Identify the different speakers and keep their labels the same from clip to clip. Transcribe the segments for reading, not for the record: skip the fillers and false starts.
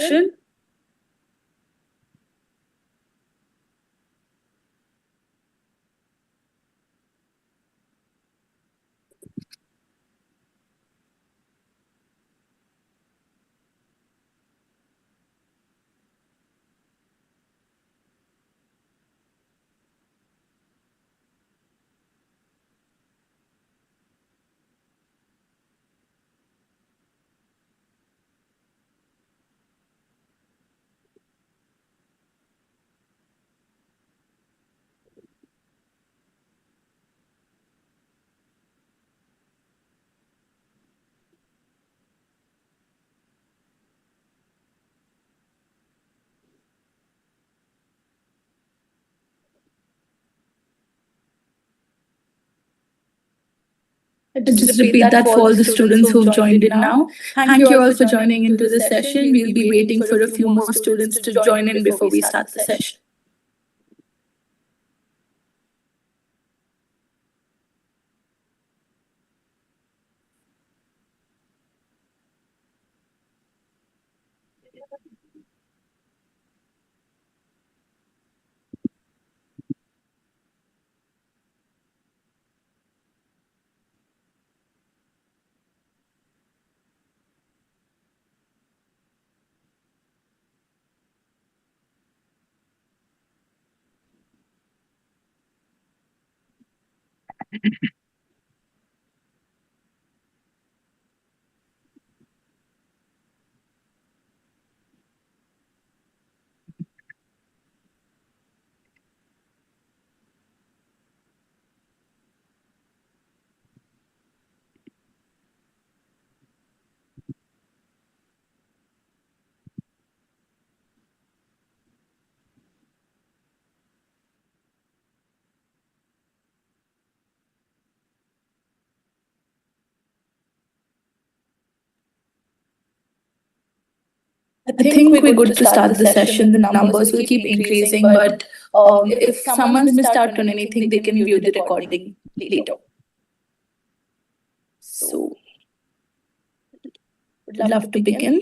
Speaker 1: session. Just repeat that for all the students who've joined in now. Thank you all for joining into the session. We'll be waiting for a few more students to join in before we start the session. I think we're good to start the session. The numbers will keep increasing, but if someone's missed out on anything, they can view the recording later. So, would love to begin.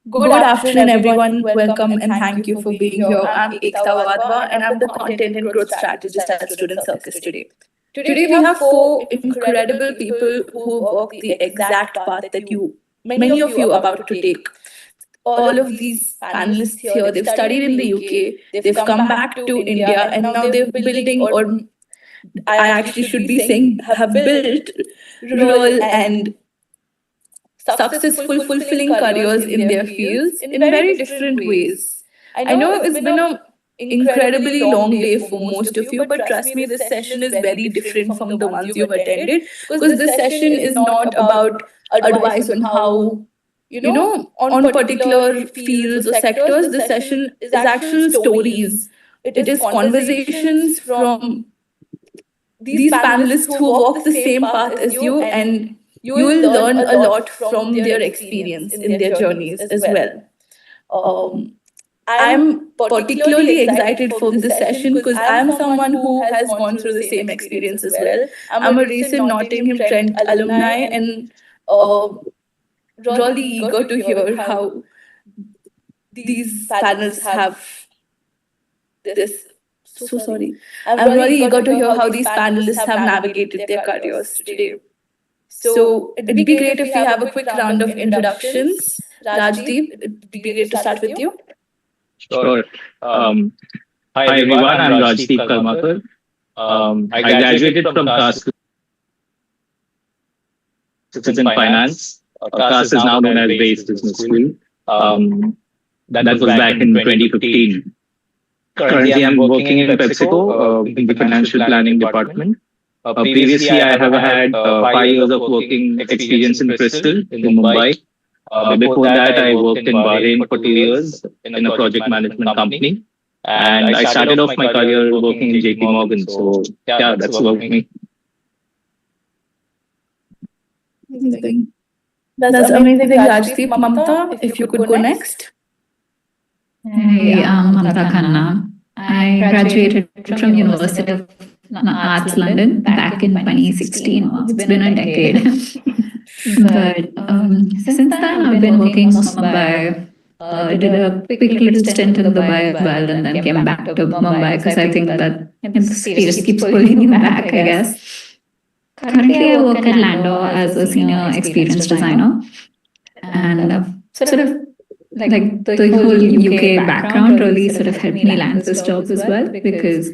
Speaker 1: Good afternoon, everyone. Welcome and thank you for being here. I'm Ekta Wadhwa, and I'm the Content and Growth Strategist at Student Circus today. Today, we have four incredible people who walk the exact path that many of you are about to take. All of these panelists here, they've studied in the UK, they've come back to India, and now they're building, or I actually should be saying, have built real and successful, fulfilling careers in their fields in very different ways. I know it's been an incredibly long day for most of you, but trust me, this session is very different from the ones you've attended, because this session is not about advice on how, on particular fields or sectors. The session is actual stories. It is conversations from these panelists who walk the same path as you, and you will learn a lot from their experience in their journeys as well. I'm particularly excited for this session because I'm someone who has gone through the same experience as well. I'm a recent Nottingham Trent alumni, and really eager to hear how these panels have this. So sorry. I'm really eager to hear how these panelists have navigated their careers today. So it'd be great if we have a quick round of introductions. Rajdeep, it'd be great to start with you.
Speaker 2: Sure. Hi everyone, I'm Rajdeep Karmakar. I graduated from CAST in Finance. CAST is now known as Base Business School. That was back in 2015. Currently, I'm working in PepsiCo in the financial planning department. Previously, I have had 5 years of working experience in Bristol, in Mumbai. Before that, I worked in Bahrain for 2 years in a project management company. And I started off my career working in JP Morgan. So, yeah, that's about me.
Speaker 1: Amazing. That's amazing, Rajdeep. Mamta, if you could go next.
Speaker 3: Hey, I'm Mamta Khanna. I graduated from University of Arts London back in 2016. It's been a decade. But since then, I've been working most of my Did a quick little stint in Dubai as well, and then came back to Mumbai because I think that the space keeps pulling you back, I guess. Currently, I work at Lando as a senior experience designer, and sort of like the whole UK background really sort of helped me land this job as well because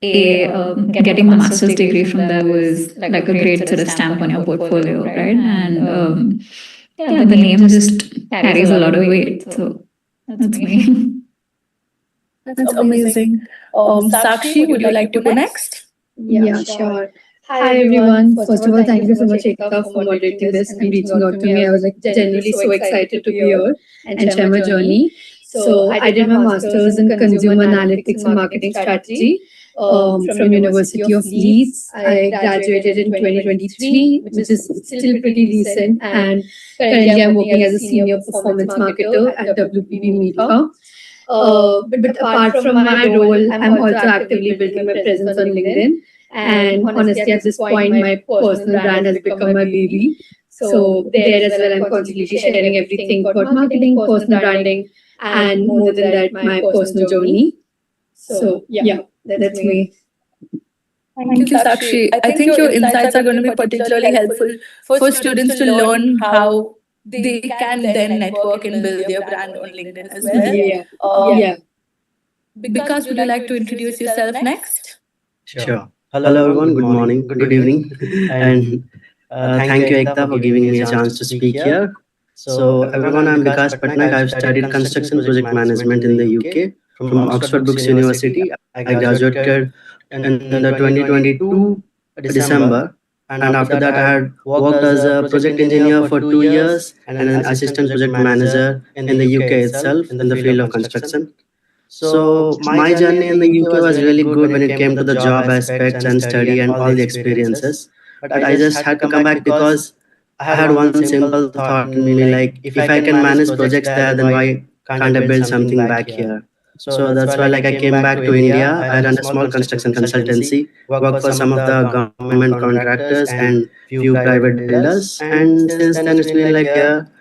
Speaker 3: getting the master's degree from there was like a great sort of stamp on your portfolio, right? And yeah, the name just carries a lot of weight. So that's me.
Speaker 1: That's amazing. Sakshi, would you like to go next?
Speaker 4: Yeah, sure. Hi everyone. First of all, thank you so much, Ekta, for moderating this and reaching out to me. I was like genuinely so excited to be here and share my journey. So I did my master's in consumer analytics and marketing strategy from University of Leeds. I graduated in 2023, which is still pretty recent. And currently I'm working as a senior performance marketer at WPP Media. But apart from my role, I'm also actively building my presence on LinkedIn. And honestly, at this point, my personal brand has become my baby. So there as well, I'm constantly sharing everything about marketing, personal branding, and more than that, my personal journey. So yeah, that's me.
Speaker 1: Thank you, Sakshi. I think your insights are going to be particularly helpful for students to learn how they can then network and build their brand on LinkedIn as well.
Speaker 4: Yeah.
Speaker 1: Because would you like to introduce yourself next?
Speaker 5: Sure. Hello everyone, good morning, good evening. And thank you Ekta for giving me a chance to speak here. So everyone, I'm Vikas Patnaik. I've studied construction project management in the UK from Oxford Brookes University. I graduated in the 2022 December. And after that, I had worked as a project engineer for 2 years and an assistant project manager in the UK itself in the field of construction. So my journey in the UK was really good when it came to the job aspects and study and all the experiences. But I just had to come back because I had one simple thought in me, like if I can manage projects there, then why can't I build something back here? So that's why like I came back to India. I run a small construction consultancy, work for some of the government contractors and few private builders. And since then it's been like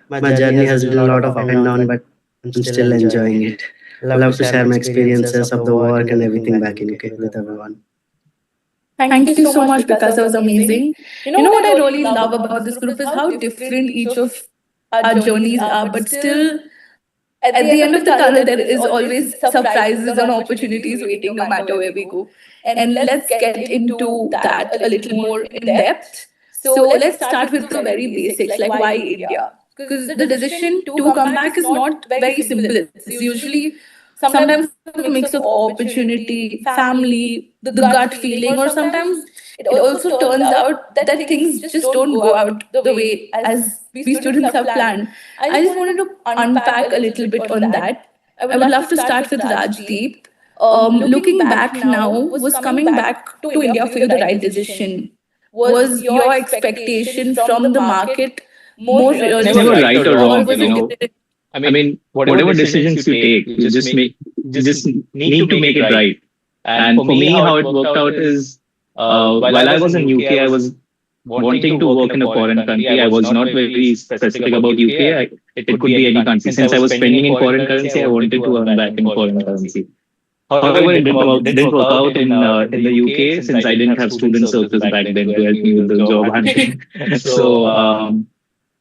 Speaker 5: my journey has been a lot of up and down, but I'm still enjoying it. Love to share my experiences of the work and everything back in UK with everyone.
Speaker 1: Thank you so much, because that was amazing. You know what I really love about this group is how different each of our journeys are, but still, at the end of the tunnel, there is always surprises and opportunities waiting no matter where we go. And let's get into that a little more in depth. So let's start with the very basics, like why India? Because the decision to come back is not very simple. It's usually sometimes a mix of opportunity, family, the gut feeling, or sometimes it also turns out that things just don't go out the way as we students have planned. I just wanted to unpack a little bit on that. I would love to start with Rajdeep. Looking back now, was coming back to India for you the right decision? Was your expectation from the market more
Speaker 2: It's
Speaker 1: realistic,
Speaker 2: never right or
Speaker 1: or
Speaker 2: wrong,
Speaker 1: was
Speaker 2: you know.
Speaker 1: it
Speaker 2: I mean, whatever decisions you take, you just need to make it right. And for me, how it worked out is while I was in UK, I was wanting to work in a foreign country. I was not very specific about UK. It could be any country. Since I was spending in foreign currency, I wanted to earn back in foreign currency. However, it didn't work out in the UK since I didn't have student circles back then to help me with the job hunting. So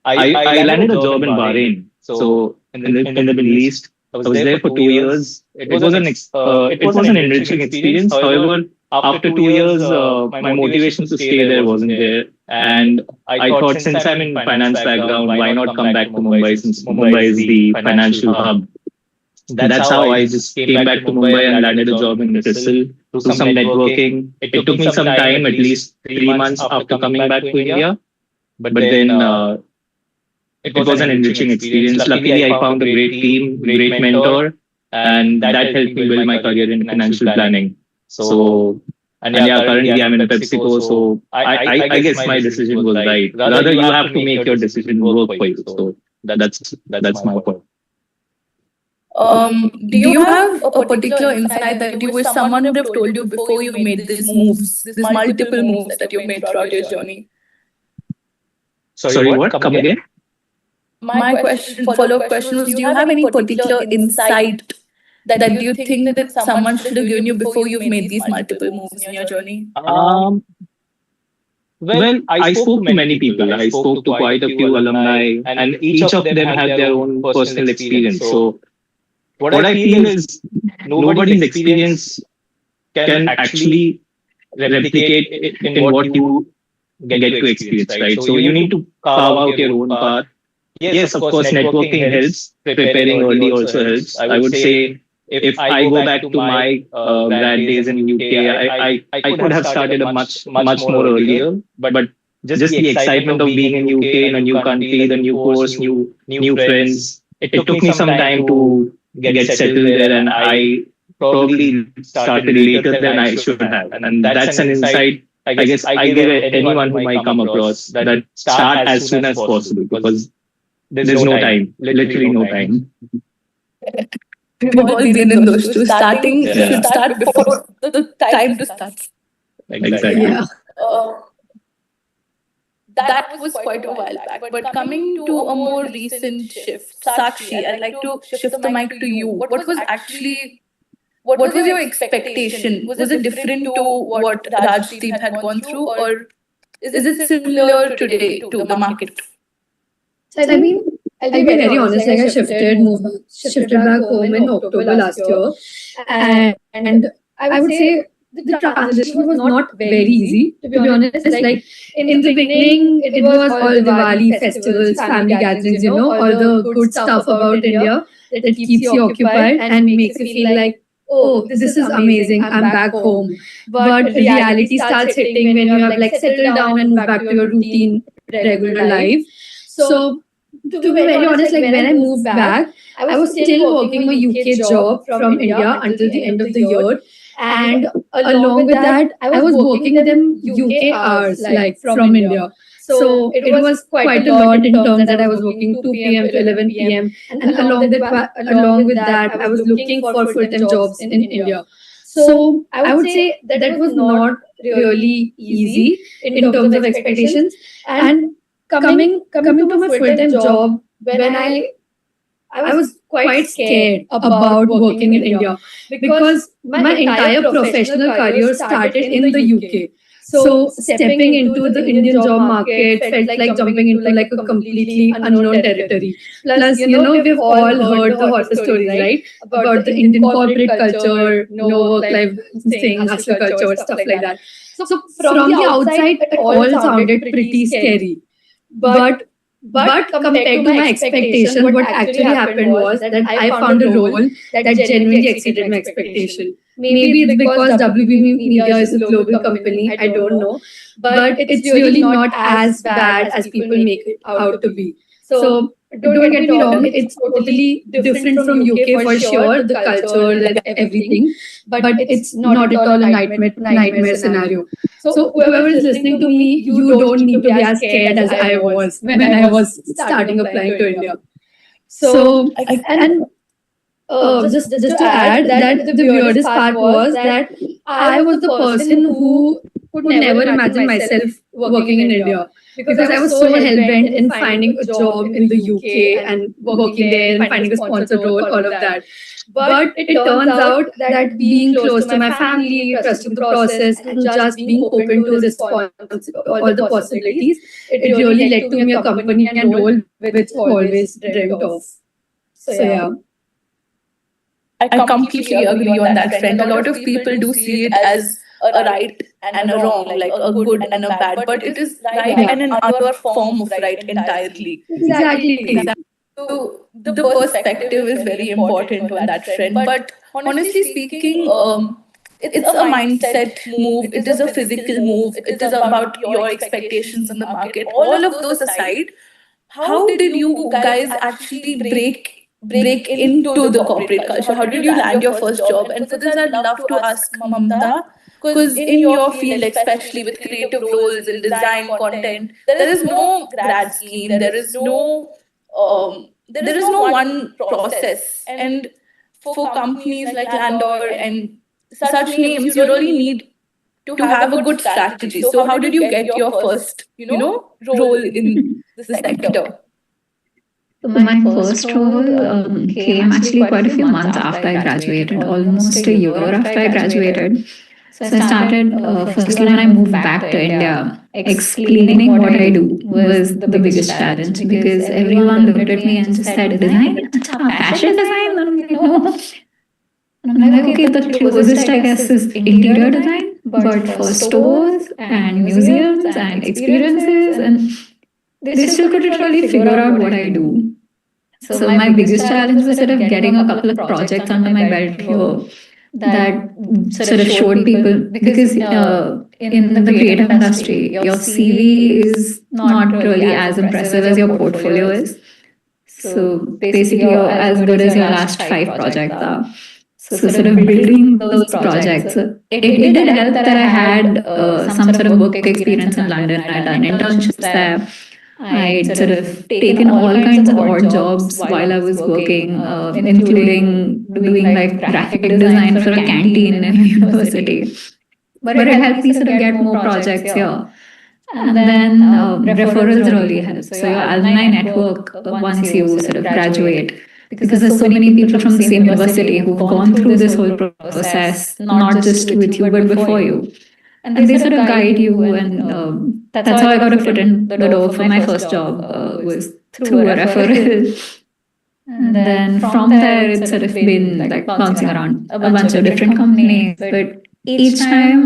Speaker 2: I landed a job in Bahrain. So in the Middle East, I was there for 2 years. It was an enriching experience. However, after 2 years, my motivation to stay there wasn't there. And I thought, since I'm in finance background, why not come back to Mumbai, since Mumbai is the financial hub. That's how I just came back to Mumbai and landed a job in CRISIL, do some networking. It took me some time, at least 3 months after coming back to India. But then it was an enriching experience. Luckily, I found a great team, great mentor, and that helped me build my career in financial planning. So, and yeah, currently I'm in PepsiCo, so I guess my decision was right. Rather, you have to make your decision work for you. So that's my point.
Speaker 1: Do you have a particular insight that you wish someone would have told you before you made these moves, these multiple moves that you made throughout your journey?
Speaker 2: Sorry, what? Come again?
Speaker 1: my question, follow-up question was, do you have any particular insight that you think that someone should have given you before you've made these multiple moves in your journey?
Speaker 2: Well, I spoke to many people. I spoke to quite a few alumni, and each of them had their own personal experience. So, what I feel is nobody's experience can actually replicate it in what you get to experience, right? So, you need to carve out your own path. Yes, of course, networking helps. Preparing early also helps. I would say if I go back to my grad days in UK, I could have started a much more earlier. But just the excitement of being in UK, in a new country, the new course, new friends. It took me some time to get settled there, and I probably started later than I should have. And that's an insight I guess I give anyone who might come across, that start as soon as possible, because there's no time, literally no time.
Speaker 1: We've all been in those two. Starting should start before the time to start.
Speaker 2: Exactly.
Speaker 4: Yeah.
Speaker 1: That was quite a while back. But coming to a more recent shift, Sakshi, I'd like to shift the mic to you. What was your expectation? Was it different to what Rajdeep had gone through, or is it similar today to the market?
Speaker 4: So I mean, I'll be very honest. Like I shifted back home in October last year, and I would say the transition was not very easy. To be honest, like in the beginning, it was all Diwali festivals, family gatherings. All the good stuff about India that keeps you occupied and makes you feel like, oh, this is amazing, I'm back home. But reality starts hitting when you have like settled down and moved back to your routine, regular life. So, to be very honest, like when I moved back, I was still working my UK job from India until the end of the year. And along with that, I was working them UK hours, like from India. So it was quite a lot in terms that I was working 2 p.m. to 11 p.m. And along with that, I was looking for full-time jobs in India. So I would say that was not really easy in terms of expectations. And coming to my full-time job, when I was quite scared about working in India, because my entire professional career started in the UK. So stepping into the Indian job market felt like jumping into like a completely unknown territory. Plus, we've all heard the horror stories, right? About the Indian corporate culture, no work-life thing, hustle culture, stuff like that. So from the outside, it all sounded pretty scary. But compared to my expectation, what actually happened was that I found a role that genuinely exceeded my expectation. Maybe it's because WB Media is a global company, I don't know. But it's really not as bad as people make it out to be. So don't get me wrong, it's totally different from UK for sure, the culture and everything. But it's not at all a nightmare scenario. So whoever is listening to me, you don't need to be as scared as I was when I was starting applying to India. So just to add that the weirdest part was that I was the person who could never imagine myself working in India, because I was so hell-bent in finding a job in the UK and working there and finding a sponsored role, all of that. But it turns out that being close to my family, trusting the process, and just being open to all the possibilities, it really led to me a company and role which always dreamt of. So yeah.
Speaker 1: I completely agree on that front. A lot of people do see it as a right and a wrong, like a good and a bad, but it is right and another form of right entirely.
Speaker 4: Exactly.
Speaker 1: So the perspective is very important on that front. But honestly speaking, it's a mindset move. It is a physical move. It is about your expectations in the market. All of those aside, how did you guys actually break into the corporate culture? How did you land your first job? And for this, I'd love to ask Mamta, because in your field, especially with creative roles in design, content, there is no grad scheme. There is no one process. And for companies like Landor and such names, you really need to have a good strategy. So how did you get your first, role in the sector?
Speaker 3: So my first role came actually quite a few months after I graduated, almost a year after I graduated. So I started, firstly, when I moved back to India, explaining what I do was the biggest challenge because everyone looked at me and just said, Design? Acha, fashion design? And I'm like, no. And I'm like, okay, the closest I guess is interior design, but for stores and museums and experiences, and they still couldn't really figure out what I do. So my biggest challenge was sort of getting a couple of projects under my belt here that sort of showed people because in the creative industry, your CV is not really as impressive as your portfolio is. So basically, you're as good as your last 5 projects are. So sort of building those projects, it did help that I had some sort of work experience in London. I'd done internships there. I'd sort of taken all kinds of odd jobs while I was working, including doing like graphic design for a canteen in a university. But it helped me sort of get more projects here. And then referrals really help. So your alumni network, once you sort of graduate, because there's so many people from the same university who've gone through this whole process, not just with you, but before you. And they sort of guide you, and that's how I got a foot in the door for my first job, was through a referral. And then from there, it's sort of been like bouncing around a bunch of different companies. But each time,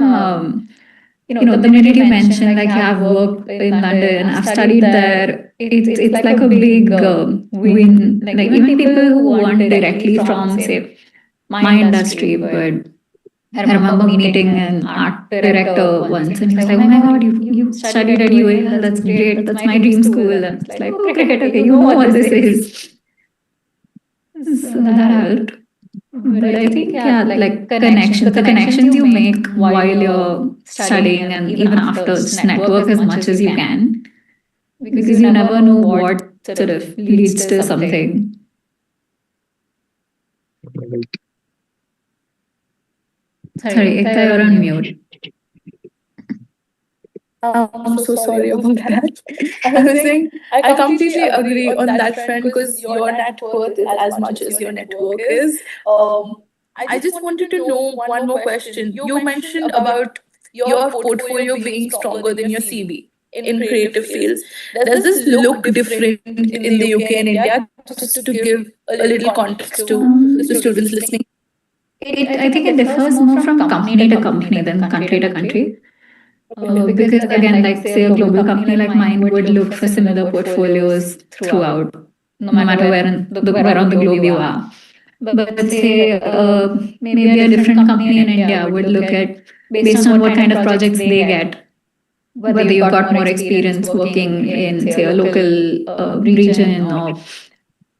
Speaker 3: the minute you mention, like, yeah, I've worked in London, I've studied there, it's like a big win. Like, even people who weren't directly from, say, my industry, but I remember meeting an art director once, and he was like, "Oh my God, you studied at UAL? That's great. That's my dream school." And it's like, "Oh, great. Okay, you know what this is." So that helped. But I think, yeah, like the connections you make while you're studying and even after, just network as much as you can, because you never know what sort of leads to something. Sorry, Ekta, you're on mute.
Speaker 1: I'm so sorry about that. I was saying, I completely agree on that front because your net worth is as much as your network is. I just wanted to know one more question. You mentioned about your portfolio being stronger than your CV in creative fields. Does this look different in the UK and India? Just to give a little context to the students listening.
Speaker 3: I think it differs more from company to company than country to country. Because again, like say a global company like mine would look for similar portfolios throughout, no matter where on the globe you are. But say maybe a different company in India would look at, based on what kind of projects they get, whether you've got more experience working in, say, a local region, or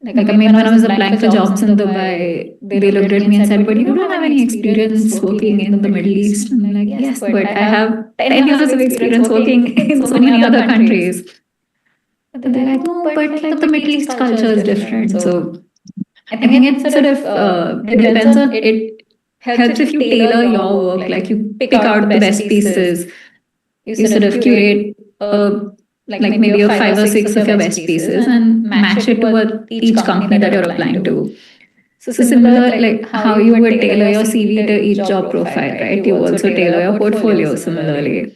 Speaker 3: like, I mean, when I was applying for jobs in Dubai, they looked at me and said, "But you don't have any experience working in the Middle East." And I'm like, "Yes, but I have 10 years of experience working in so many other countries." And they're like, "No, but like the Middle East culture is different." So I think it sort of it depends on it. Helps if you tailor your work, like you pick out the best pieces, you sort of curate like maybe a 5 or 6 of your best pieces and match it to what each company that you're applying to. So similar, like how you would tailor your CV to each job profile, right? You also tailor your portfolio similarly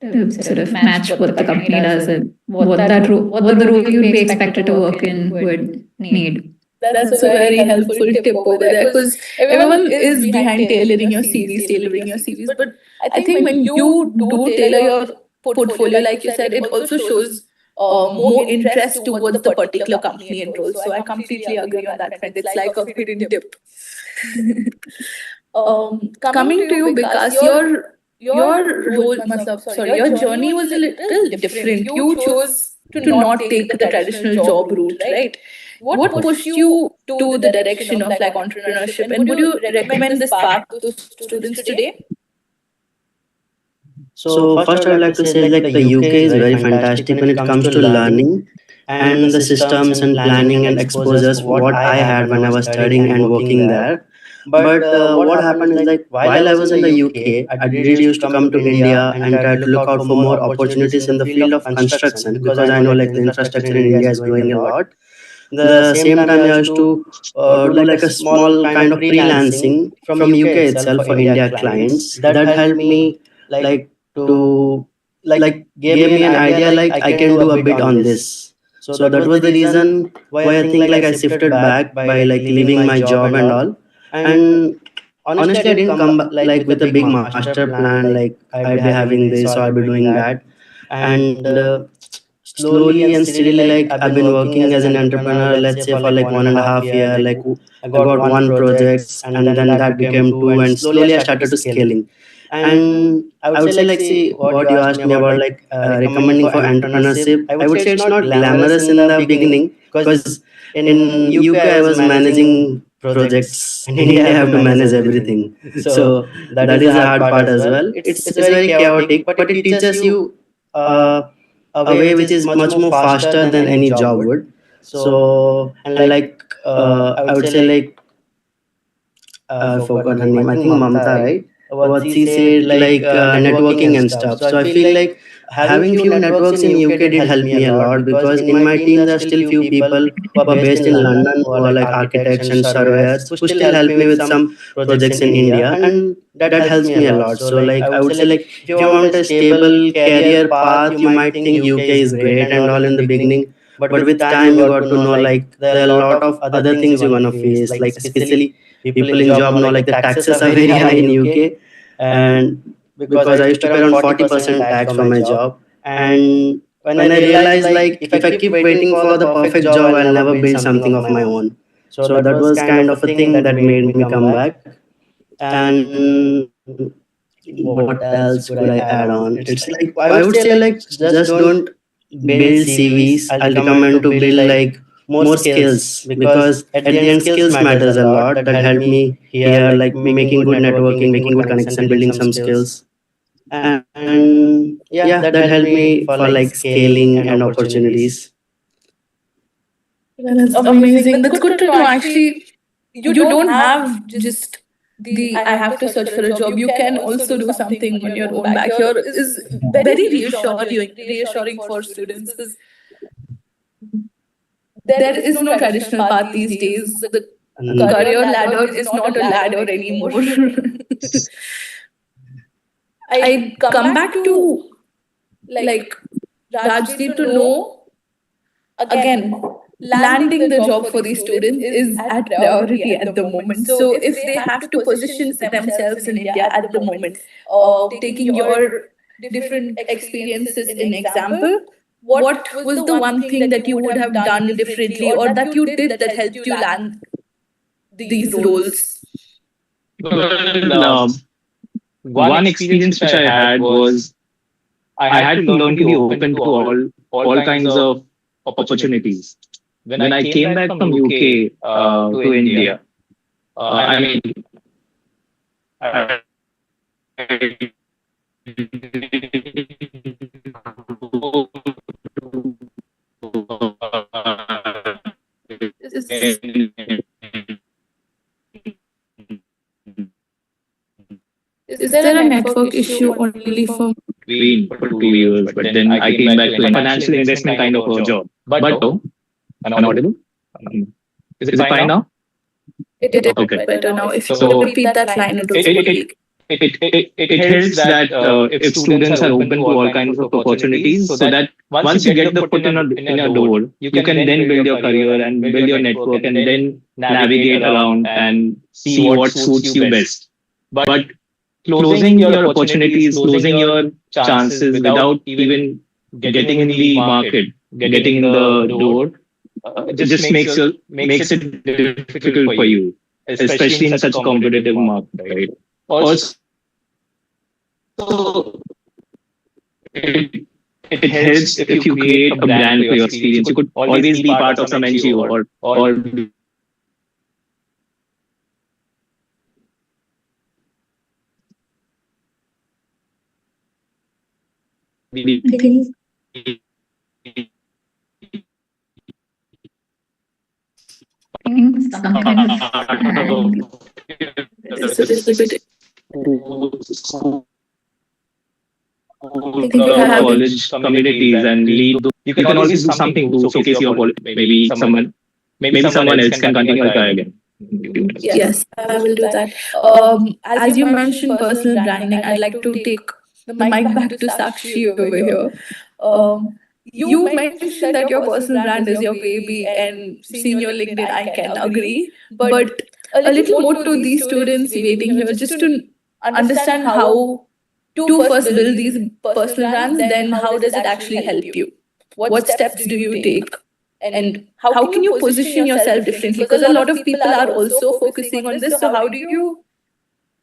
Speaker 3: to sort of match what the company does and what the role you'd be expected to work in would need.
Speaker 1: That's a very helpful tip over there because everyone is behind tailoring your CVs. But I think when you do tailor your portfolio, like you said, it also shows more interest towards the particular company and role. So I completely agree on that front. It's like a hidden tip. Coming to you, because your role, your journey was a little different. You chose to not take the traditional job route, right? What pushed you to the direction of like entrepreneurship, and would you recommend this path to students today?
Speaker 5: So first, I would like to say like the UK is very fantastic when it comes to learning and the systems and planning and exposures what I had when I was studying and working there. But what happened is like while I was in the UK, I did used to come to India and try to look out for more opportunities in the field of construction because I know like the infrastructure in India is growing a lot. the same time, I used to do like a small kind of freelancing from UK itself for India clients. That helped me like to like gave me an idea like I can do a bit on this. So that was the reason why I think like I shifted back by like leaving my job and all. And honestly, I didn't come like with a big master plan like I'd be having this or I'd be doing that. And slowly and steadily, like I've been working as an entrepreneur, let's say for like 1.5 year. Like I got one projects and then that became two, and slowly I started to scaling. And I would say like, see what you asked me about like recommending for entrepreneurship. I would say it's not glamorous in the beginning because in UK I was managing projects. In India I have to manage everything. So that is the hard part as well. It's very chaotic, but it teaches you a way which is much more faster than any job would. So and like I would say like I forgot her name. I think Mamta, right? What she said, like networking and stuff. So I feel like having few networks in UK did help me a lot because in my team there are still few people who are based in London who are like architects and surveyors who still help me with some projects in India, and that helps me a lot. So like I would say like if you want a stable career path, you might think UK is great and all in the beginning. But with time, you got to know like there are a lot of other things you're gonna face, like especially people in job know like the taxes are very high in UK. And because I used to pay around 40% tax for my job. And when I realized like if I keep waiting for the perfect job, I'll never build something of my own. So that was kind of a thing that made me come back. And what else could I add on? It's like I would say like just don't build CVs. I'll recommend to build like more skills because at the end skills matters a lot. That helped me here like making good networking, making good connection, building some skills. And yeah, that helped me for like scaling and opportunities.
Speaker 1: That's amazing. That's good to know. Actually, you don't have just the I have to search for a job. You can also do something on your own back. Here is very reassuring for students because there is no traditional path these days. The career ladder is not a ladder anymore. I come back to like Rajdeep to know again, landing the job for these students is at priority at the moment. So if they have to position themselves in India at the moment, taking your different experiences in example, what was the one thing that you would have done differently or that you did that helped you land these roles?
Speaker 2: Well, one experience which I had was I had to learn to be open to all kinds of opportunities. When I came back from UK to India, I mean, I
Speaker 1: Is, is there a network issue only for
Speaker 2: green for 2 years, but then I came back to a financial investment kind of a job. But no, I'm audible. Is it fine now?
Speaker 1: it is
Speaker 2: Okay.
Speaker 1: better now? If you
Speaker 2: So
Speaker 1: could repeat that line, it was good.
Speaker 2: It helps that if students are open to all kinds of opportunities, so that once you get the foot in a door, you can then build your career and build your network and then navigate around and see what suits you best. But closing your opportunities, closing your chances without even getting in the market, getting in the door, it just makes it difficult for you, especially in such a competitive market, right? Also, it, it helps if you create a brand for your experience. You could always be part of some NGO or be
Speaker 3: I think some kind of
Speaker 1: It's a little bit. I think you have
Speaker 2: college communities and lead. You can always do something to showcase your maybe someone maybe someone else can continue. I'll try again.
Speaker 1: Yes, I will do that. As you mentioned personal branding, I'd like to take the mic back to Sakshi over here. You mentioned that your personal brand is your baby, and seeing your LinkedIn, I can agree. But a little more to these students waiting here, just to understand how to first build these personal brands, then how does it actually help you? What steps do you take? And how can you position yourself differently? Because a lot of people are also focusing on this. So how do you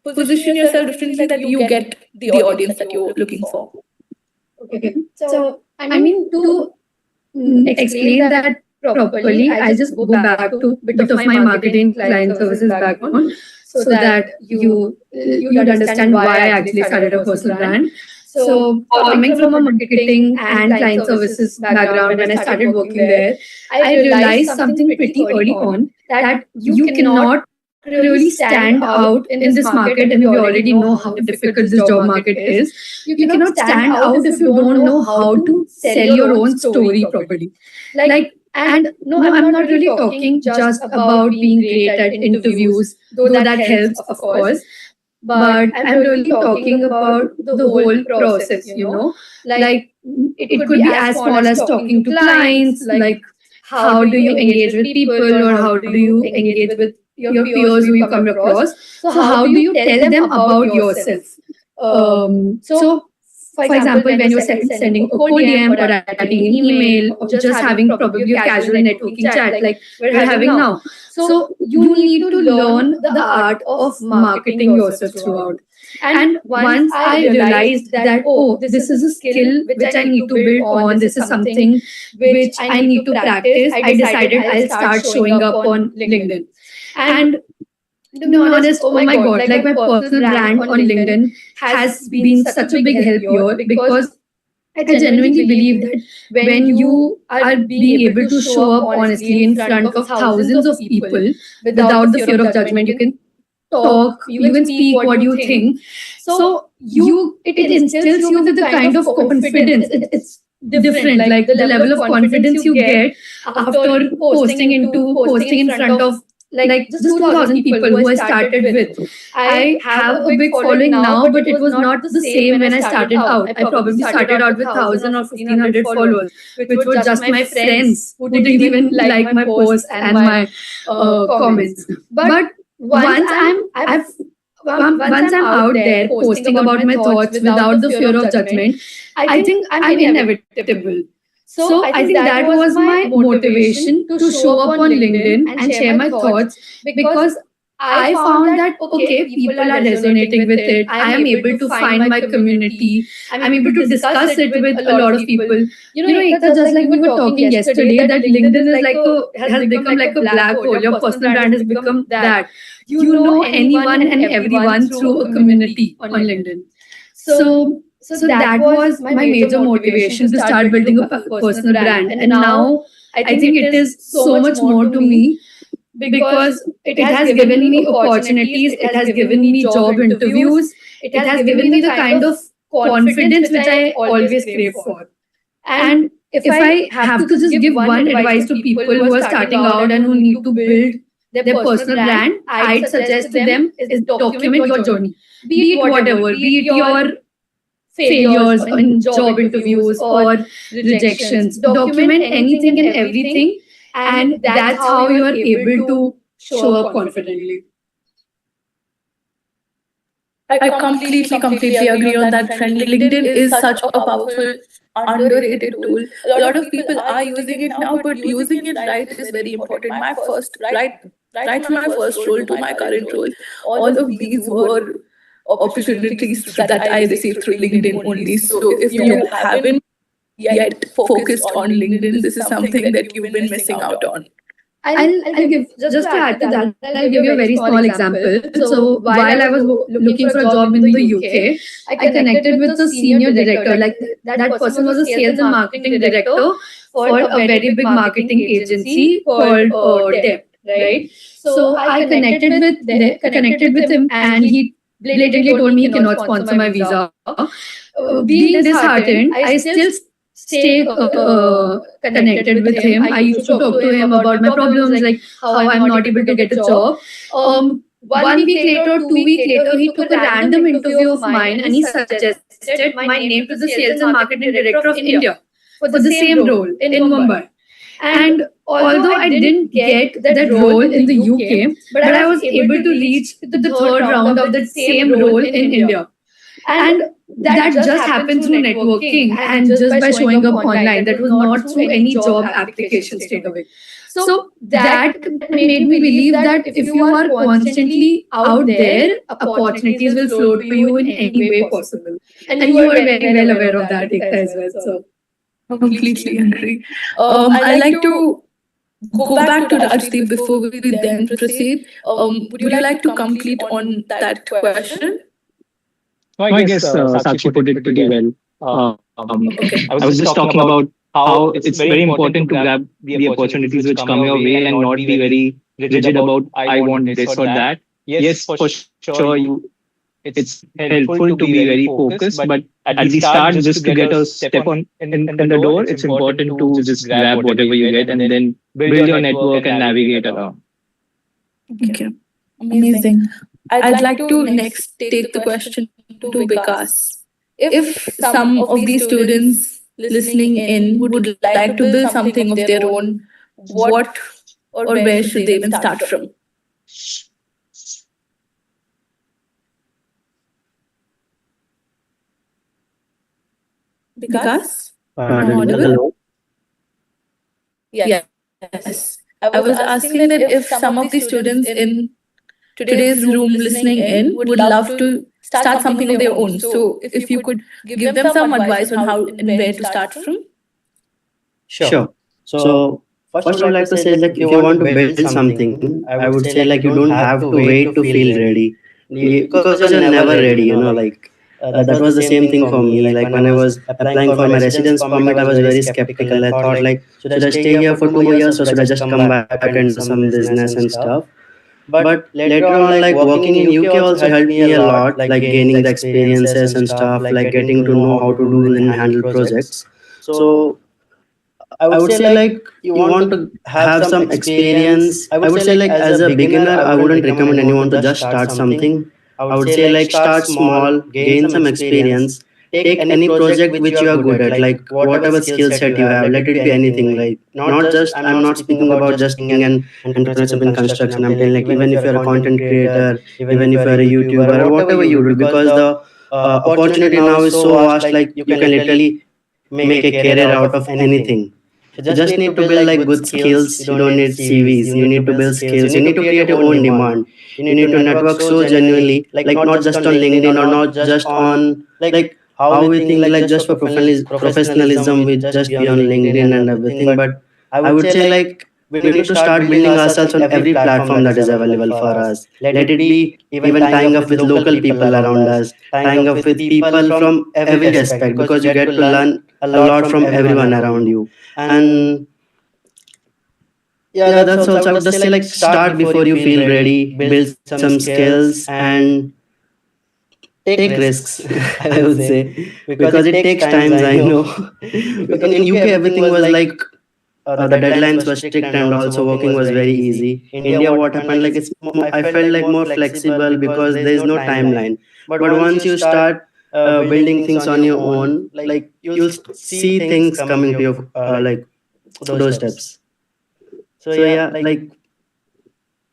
Speaker 1: position yourself differently that you get the audience that you're looking for?
Speaker 4: Okay. So, I mean, to explain that properly, I just go back to a bit of my marketing client services background so that you'd understand why I actually started a personal brand. So, coming from a marketing and client services background, when I started working there, I realized something pretty early on that you cannot really stand out in this market, and we already know how difficult this job market is. You cannot stand out if you don't know how to sell your own story properly. And no, I'm not really talking just about being great at interviews, though that helps, of course. But I'm really talking about the whole process, like it could be as small as talking to clients, like how do you engage with people, or how do you engage with your peers who you come across. So how do you tell them about yourself? So for example, when you're sending a cold DM or writing an email or just having probably a casual networking chat like we're having now. So you need to learn the art of marketing yourself throughout. And once I realized that, oh, this is a skill which I need to build on, this is something which I need to practice, I decided I'll start showing up on LinkedIn. And to be honest, oh my God, like my personal brand on LinkedIn has been such a big help here, because I genuinely believe that when you are being able to show up honestly in front of thousands of people without the fear of judgment, you can talk, you can speak what you think. So it instills you with the kind of confidence. It's different, like the level of confidence you get after posting in front of like just 2,000 people who I started with. I have a big following now, but it was not the same when I started out. I probably started out with 1,000 or 1,500 followers, which were just my friends who didn't even like my posts and my comments. But once I'm out there posting about my thoughts without the fear of judgment, I think I'm inevitable. So I think that was my motivation to show up on LinkedIn and share my thoughts, because I found that, okay, people are resonating with it. I am able to find my community. I'm able to discuss it with a lot of people. Ekta, just like we were talking yesterday, that LinkedIn is has become like a black hole. Your personal brand has become that. You know anyone and everyone through a community on LinkedIn. So that was my major motivation to start building a personal brand. And now I think it is so much more to me, because it has given me opportunities, it has given me job interviews, it has given me the kind of confidence which I always crave for. And if I have to just give one advice to people who are starting out and who need to build their personal brand, I'd suggest to them is document your journey. Be it whatever, be it your failures in job interviews or rejections. Document anything and everything, and that's how you are able to show up confidently.
Speaker 1: I completely agree on that, friend. LinkedIn is such a powerful, underrated tool. A lot of people are using it now, but using it right is very important. My first, right from my first role to my current role, all of these were opportunities that I received through LinkedIn only. So if you haven't yet focused on LinkedIn, this is something that you've been missing out on.
Speaker 4: I'll give, just to add to that, I'll give you a very small example. So while I was looking for a job in the UK, I connected with a senior director. Like that person was a sales and marketing director for a very big marketing agency called DEP, right? So I connected with him, and he blatantly told me he cannot sponsor my visa. Being disheartened, I still stay connected with him. I used to talk to him about my problems, like how I'm not able to get a job. 1 week later or 2 week later, he took a random interview of mine and he suggested my name to the sales and marketing director of India for the same role in Mumbai. And although I didn't get that role in the UK, but I was able to reach to the third round of that same role in India. And that just happened through networking and just by showing up online. That was not through any job application straight away. So that made me believe that if you are constantly out there, opportunities will flow to you in any way possible. And you are very well aware of that, Ekta, as well. So
Speaker 1: Completely agree. I'd like to go back to Rajdeep before we then proceed. Would you like to complete on that question?
Speaker 2: No, I guess Sakshi put it pretty well.
Speaker 1: Okay.
Speaker 2: I was just talking about how it's very important to grab the opportunities which come your way and not be very rigid about I want this or that. Yes, for sure, it's helpful to be very focused, but at the start, just to get a step on in the door, it's important to just grab whatever you get and then build your network and navigate around.
Speaker 1: Okay. Amazing. I'd like to next take the question to Vikas. If some of these students listening in would like to build something of their own, what or where should they even start from? Vikas?
Speaker 5: Hello.
Speaker 1: Yes. I was asking that if some of the students in today's room listening in would love to start something of their own. So if you could give them some advice on how and where to start from.
Speaker 5: Sure. So first I would like to say, like, if you want to build something, I would say, like, you don't have to wait to feel ready. Because you're never ready, like that was the same thing for me. Like when I was applying for my residence permit, I was very skeptical. I thought, like, should I stay here for 2 more years or should I just come back and do some business and stuff? But later on, like, working in UK also helped me a lot, like gaining the experiences and stuff, like getting to know how to do and handle projects. So I would say, like, you want to have some experience. I would say, like, as a beginner, I wouldn't recommend anyone to just start something. I would say, like, start small, gain some experience, take any project which you are good at, like whatever skill set you have. Let it be anything. Like, not just, I'm not speaking about just being an entrepreneurship in construction. I'm telling, like, even if you're a content creator, even if you're a YouTuber or whatever you do, because the opportunity now is so vast. Like, you can literally make a career out of anything. You just need to build, like, good skills. You don't need CVs. You need to build skills. You need to create your own demand. You need to network so genuinely, like not just on LinkedIn or not just on, like, how we think, like, just for professionalism we just be on LinkedIn and everything. But I would say, like, we need to start building ourselves on every platform that is available for us. Let it be even tying up with local people around us, tying up with people from every aspect, because you get to learn a lot from everyone around you. And yeah, that's also, I would just say, like, start before you feel ready, build some skills and take risks. I would say, because it takes times, I know. In UK everything was like, the deadlines were strict and also working was very easy. India, what happened, like, I felt like more flexible because there is no timeline. But once you start building things on your own, like, you'll see things coming to your like those steps. So yeah, like,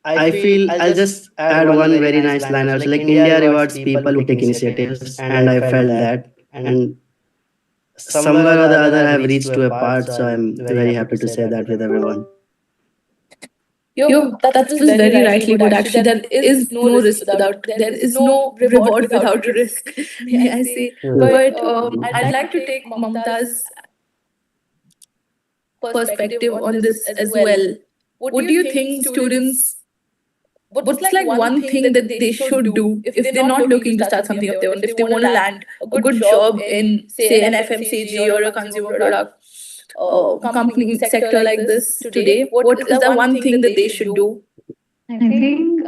Speaker 5: I feel I'll just add one very nice line. I was like, India rewards people who take initiatives, and I felt that. And somewhere or the other, I have reached to a part. So I'm very happy to say that with everyone.
Speaker 1: That was very rightly put. Actually, there is no risk without, there is no reward without risk, may I say. But I'd like to take Mamta's perspective on this as well. What do you think students, what's like one thing that they should do if they're not looking to start something of their own, if they want to land a good job in, say, an FMCG or a consumer product company sector like this today? What is the one thing that they should do?
Speaker 3: I think,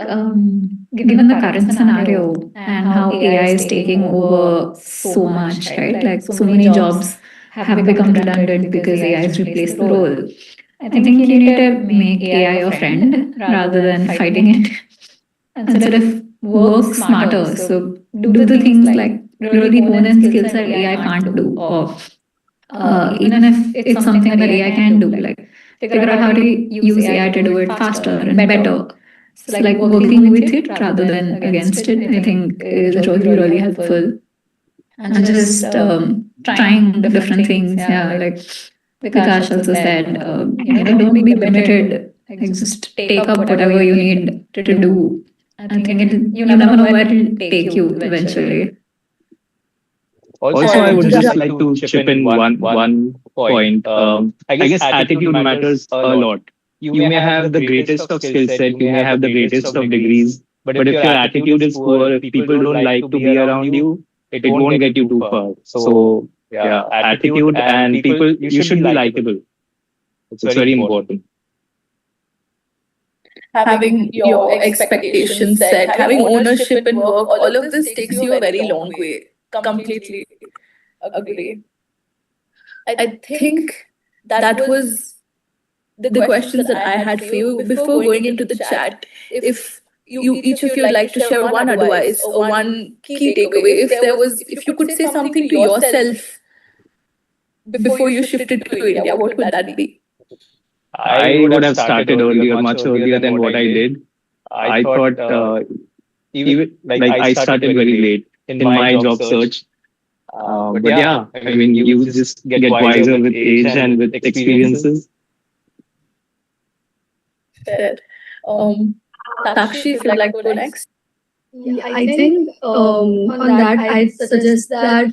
Speaker 3: given the current scenario and how AI is taking over so much, right? Like so many jobs have become redundant because AI has replaced the role. I think you need to make AI your friend rather than fighting it and sort of work smarter. So do the things like really hone in skills that AI can't do, or even if it's something that AI can do, like figure out how to use AI to do it faster and better. So like working with it rather than against it, I think is really helpful. And just trying different things. Yeah, like Vikash also said, don't be limited. Like just take up whatever you need to do. I think you never know where it'll take you eventually.
Speaker 2: Also, I would just like to chip in one point. I guess attitude matters a lot. You may have the greatest of skill set, you may have the greatest of degrees, but if your attitude is poor, if people don't like to be around you, it won't get you too far. So yeah, attitude and people, you should be likable. It's very important.
Speaker 1: Having your expectations set, having ownership in work, all of this takes you a very long way. Completely agree. I think that was the questions that I had for you before going into the chat. If you each of you would like to share one advice or one key takeaway, if you could say something to yourself before you shifted to India, what would that be?
Speaker 2: I would have started earlier, much earlier than what I did. I thought even like I started very late in my job search. But yeah, I mean, you just get wiser with age and with experiences.
Speaker 1: Fair. Takshi, if you'd like to go next.
Speaker 4: Yeah, I think on that, I'd suggest that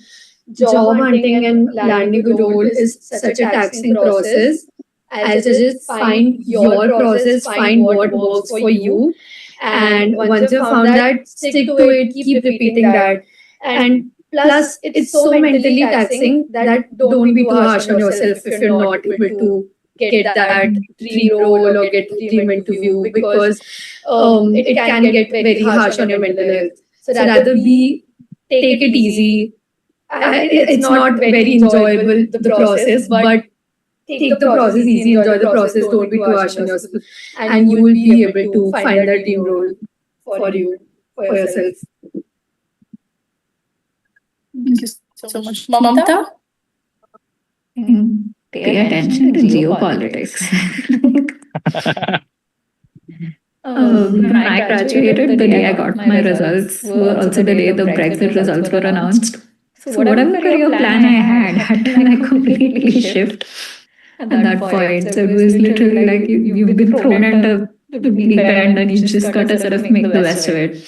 Speaker 4: job hunting and landing a role is such a taxing process. I'll suggest find your process, find what works for you. And once you found that, stick to it, keep repeating that. And plus, it's so mentally taxing that don't be too harsh on yourself if you're not able to get that dream role or get the dream interview, because it can get very harsh on your mental health. So rather take it easy. It's not very enjoyable, the process, but take the process easy, enjoy the process, don't be too harsh on yourself, and you will be able to find that dream role for you, for yourself.
Speaker 1: Thank you so much. Mamta?
Speaker 3: Pay attention to geopolitics. When I graduated, the day I got my results were also the day the Brexit results were announced. So whatever career plan I had to like completely shift at that point. So it was literally like you've been thrown into the deep end and you just got to sort of make the best of it.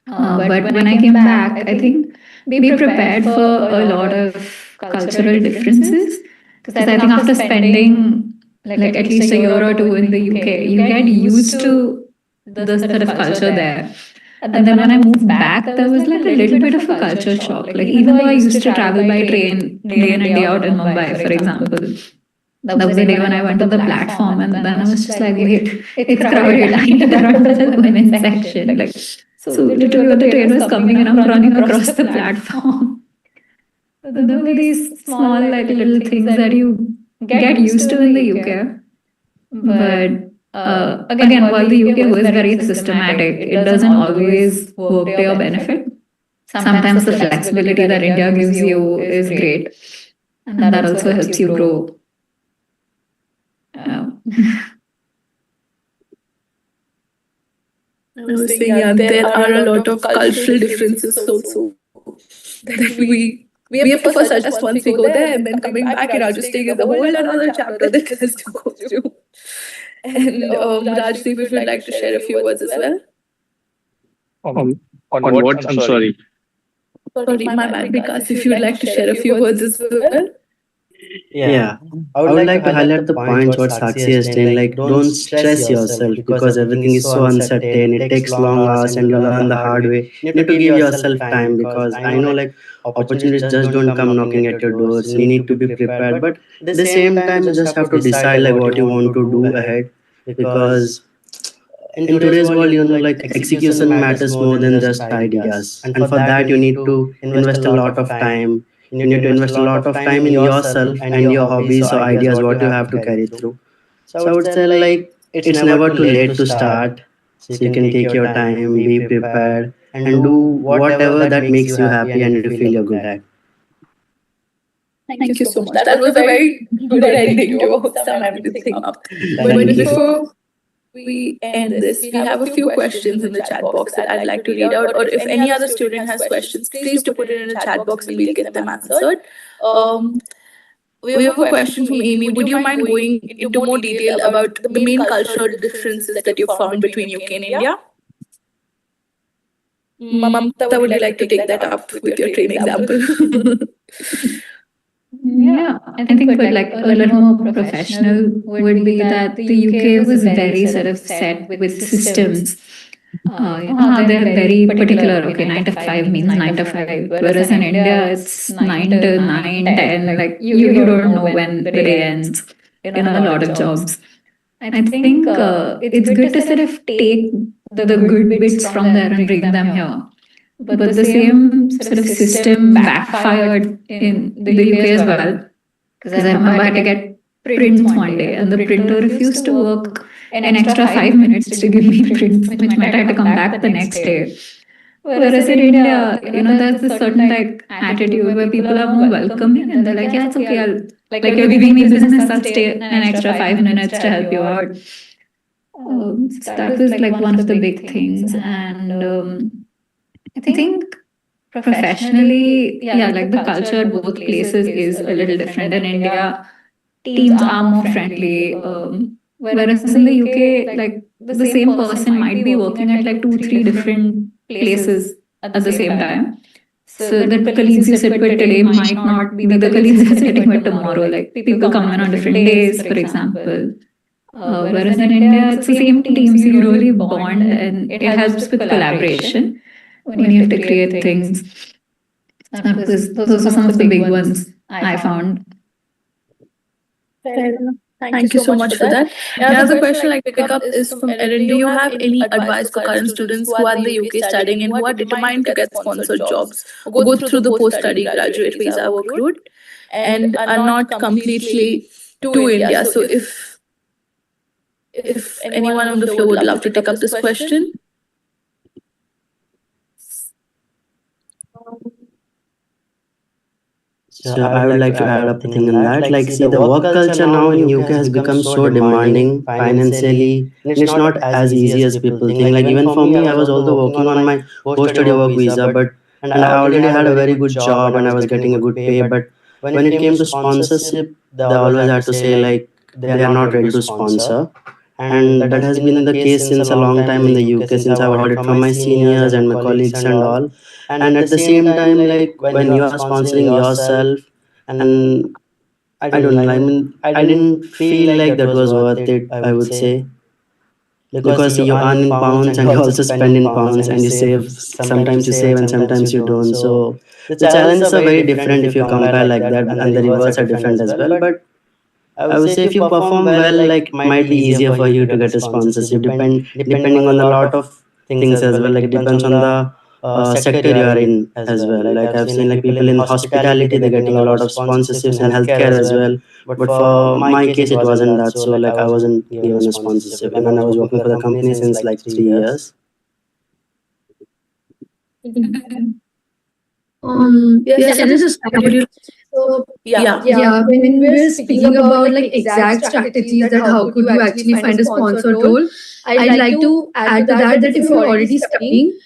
Speaker 3: But when I came back, I think be prepared for a lot of cultural differences. Because I think after spending like at least a year or two in the UK, you get used to the sort of culture there. And then when I moved back, there was like a little bit of a culture shock. Like even though I used to travel by train day in and day out in Mumbai, for example, that was the day when I went to the platform, and then I was just like, wait, it's crowded. I need to run to the women's section. Like, so literally when the train was coming and I'm running across the platform. There were these small like little things that you get used to in the UK. But again, while the UK was very systematic, it doesn't always work to your benefit. Sometimes the flexibility that India gives you is great, and that also helps you grow.
Speaker 1: I was saying, yeah, there are a lot of cultural differences also that we have to first adjust once we go there, and then coming back in Rajasthan is a whole another chapter that has to go through. And Rajdeep, if you'd like to share a few words as well.
Speaker 2: On what? I'm sorry.
Speaker 1: Sorry, my bad, Vikas, if you'd like to share a few words as well.
Speaker 5: Yeah, I would like to highlight the points what Sakshi has saying. Like, don't stress yourself because everything is so uncertain. It takes long hours and you learn the hard way. You need to give yourself time, because I know like opportunities just don't come knocking at your doors. You need to be prepared, but at the same time, you just have to decide like what you want to do ahead, because in today's world, like execution matters more than just ideas, and for that you need to invest a lot of time. You need to invest a lot of time in yourself and your hobbies or ideas, what you have to carry through. So I would say like it's never too late to start. So you can take your time, be prepared, and do whatever that makes you happy and you feel you're good at.
Speaker 1: Thank you so much. That was a very good ending to sum everything up. But before we end this, we have a few questions in the chat box that I'd like to read out. Or if any other student has questions, please do put it in the chat box and we'll get them answered. We have a question from Amy. Would you mind going into more detail about the main cultural differences that you found between UK and India? Mamta, would you like to take that up with your train example?
Speaker 3: Yeah, I think like a little more professional would be that the UK was very sort of set with systems. You know how they're very particular. Okay, 9 to 5 means 9 to 5, whereas in India it's 9 to 9, 10. Like you don't know when the day ends in a lot of jobs. I think it's good to sort of take the good bits from there and bring them here. But the same sort of system backfired in the UK as well. Because I remember I had to get prints one day, and the printer refused to work an extra 5 minutes to give me prints, which meant I had to come back the next day. Whereas in India, there's this certain like attitude where people are more welcoming and they're like, yeah, it's okay. Like you're giving me business, I'll stay an extra 5 minutes to help you out. So that was like one of the big things. And I think professionally, yeah, like the culture at both places is a little different. In India, teams are more friendly. Whereas in the UK, like the same person might be working at like 2, 3 different places at the same time. So the colleagues you sit with today might not be the colleagues you're sitting with tomorrow. Like people come in on different days, for example. Whereas in India, it's the same team, so you really bond and it helps with collaboration when you have to create things. Those are some of the big ones I found.
Speaker 1: Fair enough. Thank you so much for that. Another question I pick up is from Erin. Do you have any advice for current students who are in the UK studying and who are determined to get sponsored jobs, go through the post-study graduate visa work route, and are not completely to India? So if anyone on the floor would love to take up this question.
Speaker 5: So I would like to add up a thing in that. Like, see, the work culture now in UK has become so demanding financially. And it's not as easy as people think. Like, even for me, I was although working on my post-study work visa, but and I already had a very good job and I was getting a good pay. But when it came to sponsorship, they always had to say like they are not ready to sponsor. And that has been the case since a long time in the UK, since I've heard it from my seniors and my colleagues and all. And at the same time, like when you are sponsoring yourself, and I don't know, I mean, I didn't feel like that was worth it, I would say. Because you earn in pounds and you also spend in pounds and you save, sometimes you save and sometimes you don't. So the challenges are very different if you compare like that, and the rewards are different as well. But I would say if you perform well, like might be easier for you to get a sponsorship, depending on a lot of things as well. Like it depends on the sector you are in as well. Like I've seen like people in hospitality, they're getting a lot of sponsorships, in healthcare as well. But for my case, it wasn't that. So like I wasn't given a sponsorship, and I was working for the company since like 3 years.
Speaker 4: Yes, this is so yeah. When we're speaking about like exact strategies that how could you actually find a sponsored role, I'd like to add to that if you're already studying,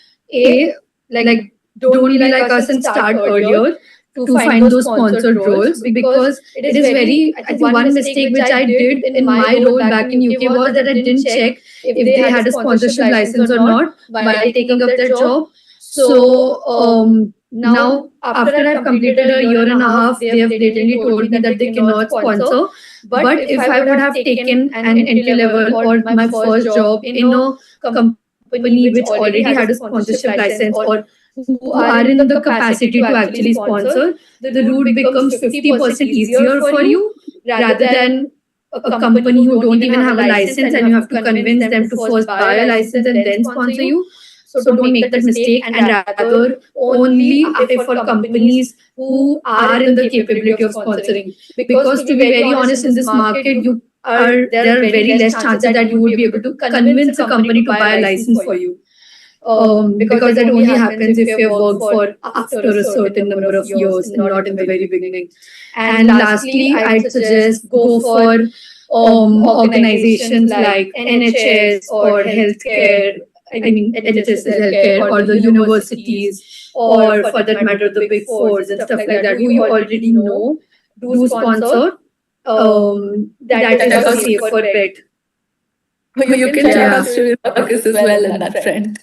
Speaker 4: like don't be like us and start earlier to find those sponsored roles, because it is very, I think one mistake which I did in my role back in UK was that I didn't check if they had a sponsorship license or not while taking up their job. So now after I've completed a year and a half, they have blatantly told me that they cannot sponsor. But if I would have taken an entry level or my first job in a company which already had a sponsorship license or who are in the capacity to actually sponsor, the route becomes 50% easier for you rather than a company who don't even have a license and you have to convince them to first buy a license and then sponsor you. So don't make that mistake, and rather only apply for companies who are in the capability of sponsoring. Because to be very honest, in this market, there are very less chances that you would be able to convince a company to buy a license for you. Because that only happens if you have worked for after a certain number of years and not in the very beginning. And lastly, I'd suggest go for organizations like NHS or healthcare. I mean, NHS is healthcare, or the universities, or for that matter, the big fours and stuff like that, who you already know do sponsor. That is a safer bet.
Speaker 1: You can check out Cyril Marcus as well in that friend.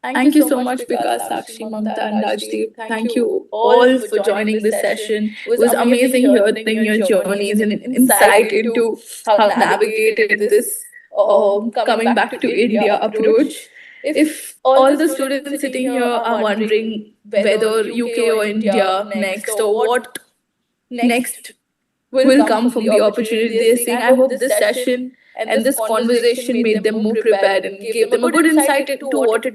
Speaker 1: Thank you so much, Vikas, Sakshi, Mamta, and Rajdeep. Thank you all for joining this session. It was amazing hearing your journeys and insight into how navigated this coming back to India approach. If all the students sitting here are wondering whether UK or India next, or what next will come from the opportunity they're seeing, I hope this session and this conversation made them more prepared and gave them a good insight into what it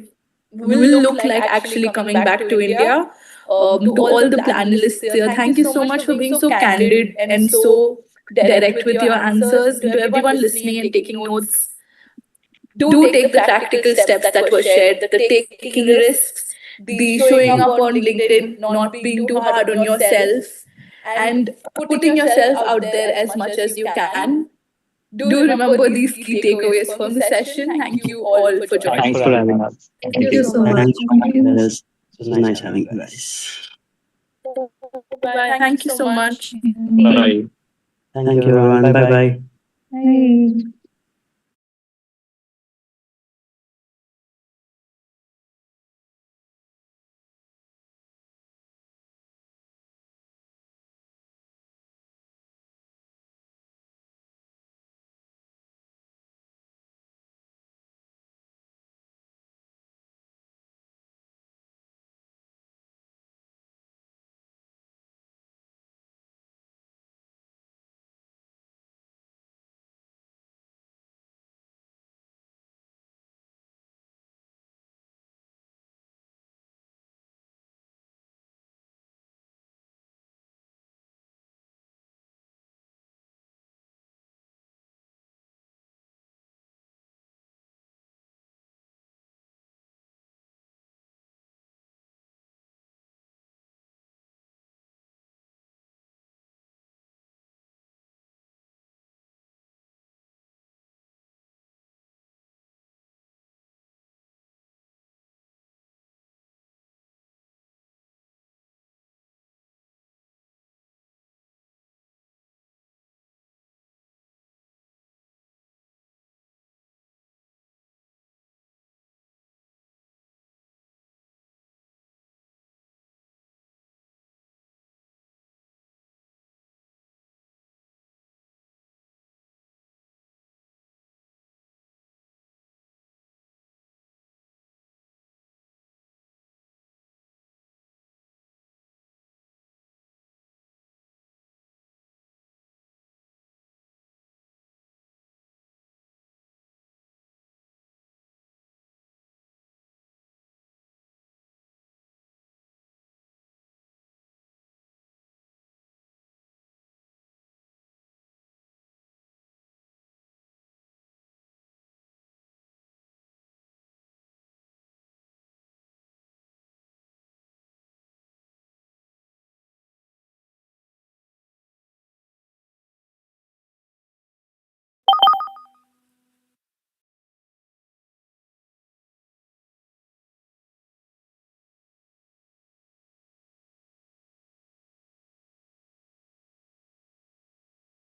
Speaker 1: will look like actually coming back to India. To all the panelists here, thank you so much for being so candid and so direct with your answers. And to everyone listening and taking notes, do take the practical steps that were shared, the taking risks, the showing up on LinkedIn, not being too hard on yourself, and putting yourself out there as much as you can. Do remember these key takeaways from the session. Thank you all for joining.
Speaker 2: Thanks for having us.
Speaker 4: Thank you so much.
Speaker 5: Thanks for having us. It was nice having you guys.
Speaker 1: Bye. Thank you so much.
Speaker 2: Bye.
Speaker 5: Thank you, everyone. Bye bye.
Speaker 3: Bye.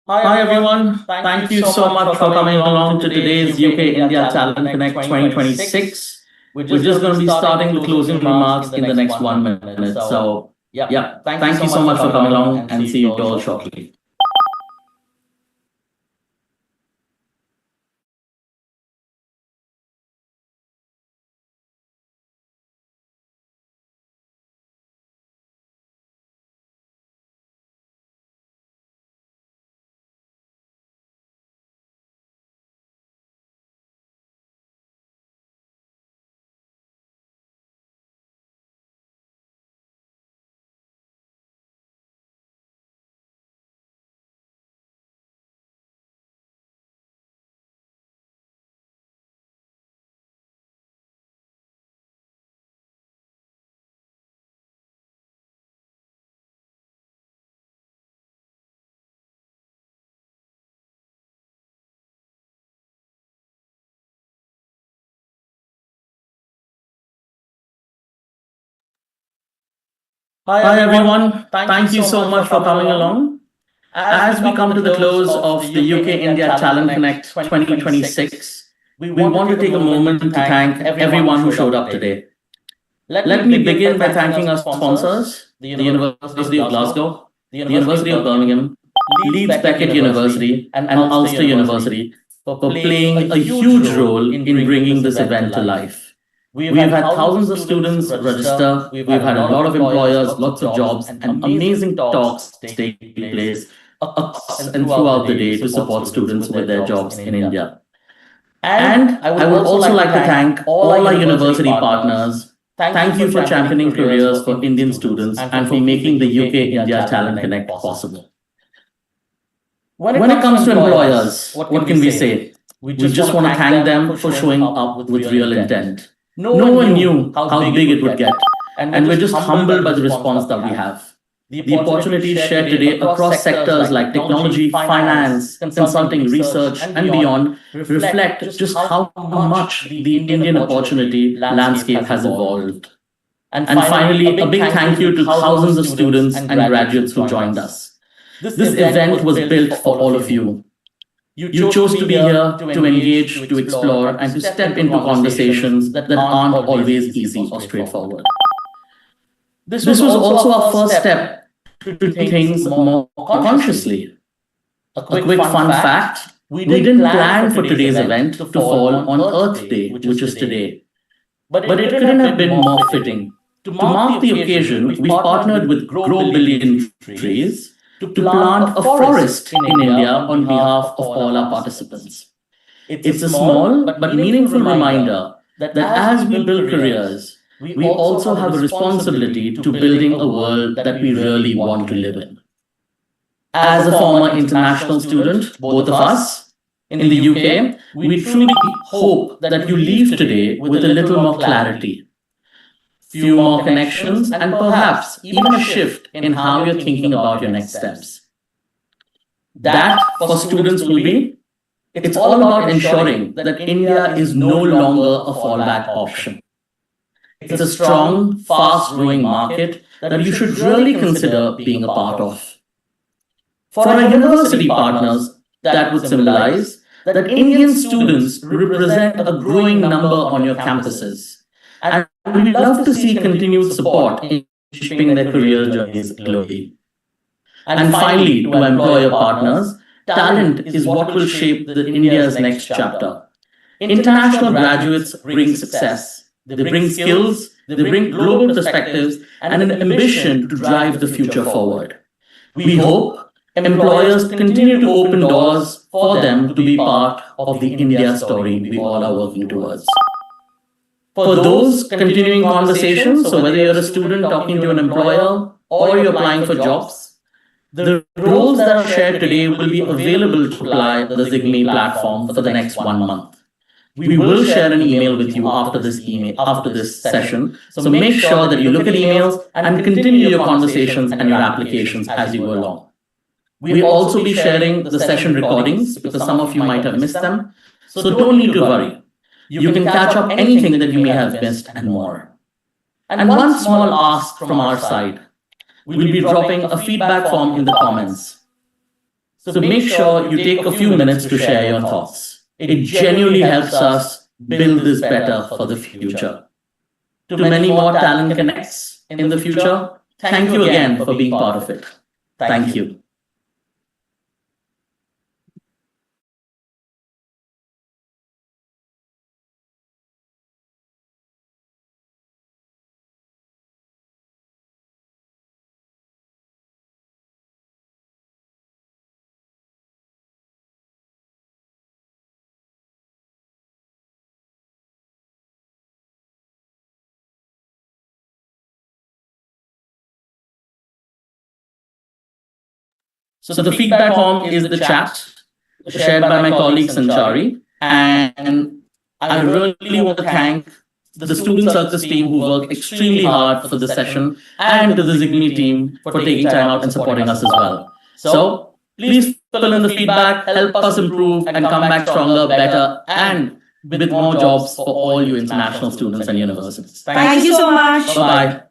Speaker 6: Hi everyone. Thank you so much for coming along to today's UK India Talent Connect 2026. We're just going to be starting the closing remarks in the next 1 minute. So, yeah, thank you so much for coming along and see you all shortly. Hi everyone. Thank you so much for coming along. As we come to the close of the UK India Talent Connect 2026, we want to take a moment to thank everyone who showed up today. Let me begin by thanking our sponsors, the University of Glasgow, the University of Birmingham, Leeds Beckett University, and Ulster University for playing a huge role in bringing this event to life. We've had thousands of students register, we've had a lot of employers, lots of jobs, and amazing talks take place across and throughout the day to support students with their jobs in India. And I would also like to thank all our university partners. Thank you for championing careers for Indian students and for making the UK India Talent Connect possible. When it comes to employers, what can we say? We just want to thank them for showing up with real intent. No one knew how big it would get, and we're just humbled by the response that we have. The opportunities shared today across sectors like technology, finance, consulting, research, and beyond reflect just how much the Indian opportunity landscape has evolved. And finally, a big thank you to thousands of students and graduates who joined us. This event was built for all of you. You chose to be here to engage, to explore, and to step into conversations that aren't always easy or straightforward. This was also our first step to do things more consciously. A quick fun fact, we didn't plan for today's event to fall on Earth Day, which is today. But it couldn't have been more fitting. To mark the occasion, we partnered with Grow Billion Trees to plant a forest in India on behalf of all our participants. It's a small but meaningful reminder that as we build careers, we also have a responsibility to building a world that we really want to live in. As a former international student, both of us, in the UK, we truly hope that you leave today with a little more clarity, few more connections, and perhaps even a shift in how you're thinking about your next steps. That, for students, will be, it's all about ensuring that India is no longer a fallback option. It's a strong, fast-growing market that you should really consider being a part of. For our university partners, that would symbolize that Indian students represent a growing number on your campuses. And we'd love to see continued support in shaping their career journeys globally. And finally, to our employer partners, talent is what will shape India's next chapter. International graduates bring success. They bring skills, they bring global perspectives, and an ambition to drive the future forward. We hope employers continue to open doors for them to be part of the India story we all are working towards. For those continuing conversations, so whether you're a student talking to an employer or you're applying for jobs, the roles that are shared today will be available to apply the ZigMe platform for the next 1 month. We will share an email with you after this session. So make sure that you look at emails and continue your conversations and your applications as you go along. We'll also be sharing the session recordings because some of you might have missed them. So don't need to worry. You can catch up anything that you may have missed and more. And one small ask from our side. We'll be dropping a feedback form in the comments. So make sure you take a few minutes to share your thoughts. It genuinely helps us build this better for the future. To many more talent connects in the future, thank you again for being part of it. Thank you. So the feedback form is the chat shared by my colleague Sanchari. And I really want to thank the Student Circus team who worked extremely hard for the session and to the ZigMe team for taking time out and supporting us as well. So please fill in the feedback, help us improve and come back stronger, better, and with more jobs for all you international students and universities.
Speaker 1: Thank you so much.
Speaker 6: Bye-bye.